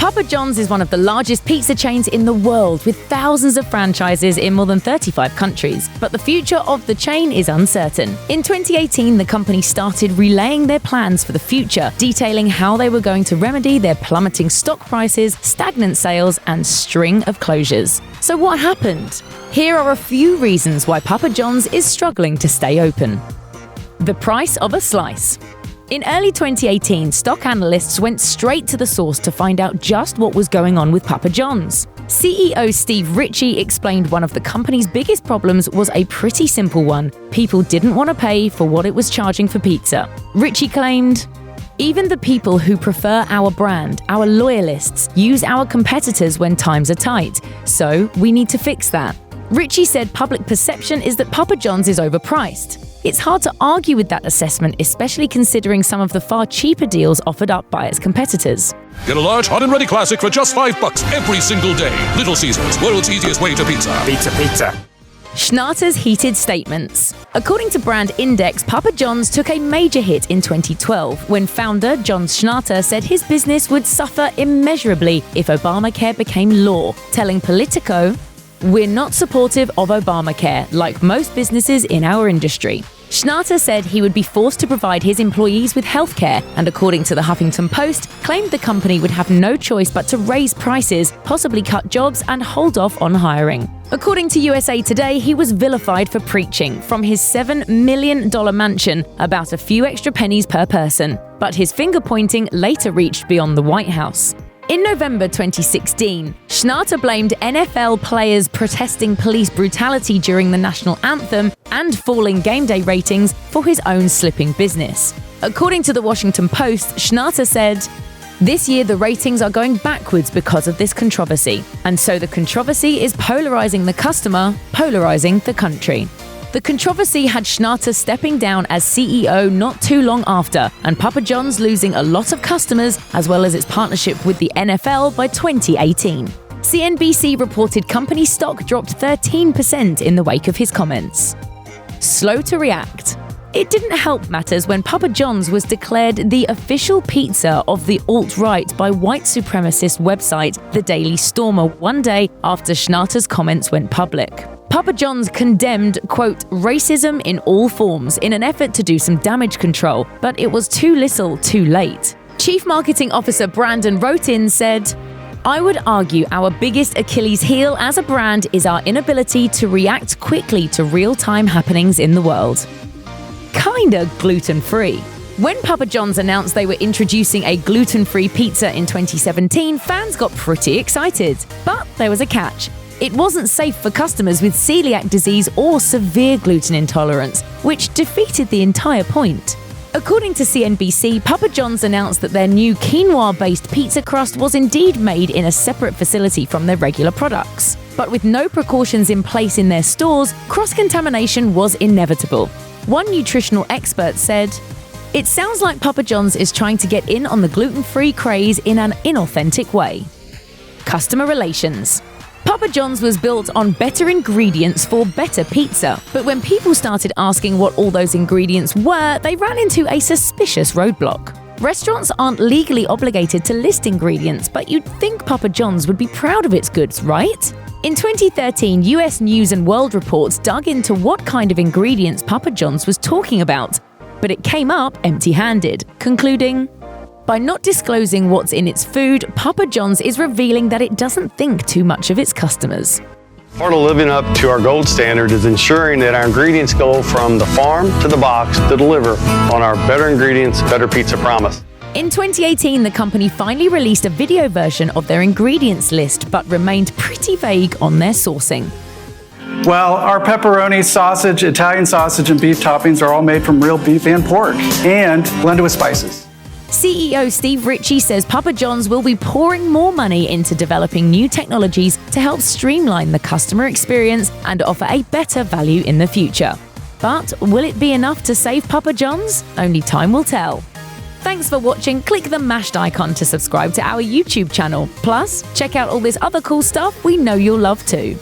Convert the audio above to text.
Papa John's is one of the largest pizza chains in the world, with thousands of franchises in more than 35 countries. But the future of the chain is uncertain. In 2018, the company started relaying their plans for the future, detailing how they were going to remedy their plummeting stock prices, stagnant sales, and string of closures. So what happened? Here are a few reasons why Papa John's is struggling to stay open. The price of a slice. In early 2018, stock analysts went straight to the source to find out just what was going on with Papa John's. CEO Steve Ritchie explained one of the company's biggest problems was a pretty simple one. People didn't want to pay for what it was charging for pizza. Ritchie claimed, "Even the people who prefer our brand, our loyalists, use our competitors when times are tight. So we need to fix that." Ritchie said public perception is that Papa John's is overpriced. It's hard to argue with that assessment, especially considering some of the far cheaper deals offered up by its competitors. Get a large hot and ready classic for just $5 every single day. Little Caesars, world's easiest way to pizza. Pizza. Schnatter's heated statements. According to Brand Index, Papa John's took a major hit in 2012 when founder John Schnatter said his business would suffer immeasurably if Obamacare became law, telling Politico, "We're not supportive of Obamacare, like most businesses in our industry." Schnatter said he would be forced to provide his employees with health care, and according to the Huffington Post, claimed the company would have no choice but to raise prices, possibly cut jobs, and hold off on hiring. According to USA Today, he was vilified for preaching from his $7 million mansion about a few extra pennies per person, but his finger-pointing later reached beyond the White House. In November 2016, Schnatter blamed NFL players protesting police brutality during the national anthem and falling game day ratings for his own slipping business. According to the Washington Post, Schnatter said, "This year the ratings are going backwards because of this controversy, and so the controversy is polarizing the customer, polarizing the country." The controversy had Schnatter stepping down as CEO not too long after, and Papa John's losing a lot of customers as well as its partnership with the NFL by 2018. CNBC reported company stock dropped 13% in the wake of his comments. Slow to react. It didn't help matters when Papa John's was declared the official pizza of the alt-right by white supremacist website The Daily Stormer one day after Schnatter's comments went public. Papa John's condemned, quote, "racism in all forms" in an effort to do some damage control, but it was too little too late. Chief Marketing Officer Brandon Rotin said, "I would argue our biggest Achilles heel as a brand is our inability to react quickly to real-time happenings in the world." Kinda gluten-free. When Papa John's announced they were introducing a gluten-free pizza in 2017, fans got pretty excited. But there was a catch. It wasn't safe for customers with celiac disease or severe gluten intolerance, which defeated the entire point. According to CNBC, Papa John's announced that their new quinoa-based pizza crust was indeed made in a separate facility from their regular products. But with no precautions in place in their stores, cross-contamination was inevitable. One nutritional expert said, "It sounds like Papa John's is trying to get in on the gluten-free craze in an inauthentic way." Customer relations. Papa John's was built on better ingredients for better pizza, but when people started asking what all those ingredients were, they ran into a suspicious roadblock. Restaurants aren't legally obligated to list ingredients, but you'd think Papa John's would be proud of its goods, right? In 2013, US News and World Reports dug into what kind of ingredients Papa John's was talking about, but it came up empty-handed, concluding, "By not disclosing what's in its food, Papa John's is revealing that it doesn't think too much of its customers." Part of living up to our gold standard is ensuring that our ingredients go from the farm to the box to deliver on our better ingredients, better pizza promise. In 2018, the company finally released a video version of their ingredients list, but remained pretty vague on their sourcing. Well, our pepperoni, sausage, Italian sausage, and beef toppings are all made from real beef and pork and blended with spices. CEO Steve Ritchie says Papa John's will be pouring more money into developing new technologies to help streamline the customer experience and offer a better value in the future. But will it be enough to save Papa John's? Only time will tell. Thanks for watching. Click the mashed icon to subscribe to our YouTube channel. Plus, check out all this other cool stuff we know you'll love too.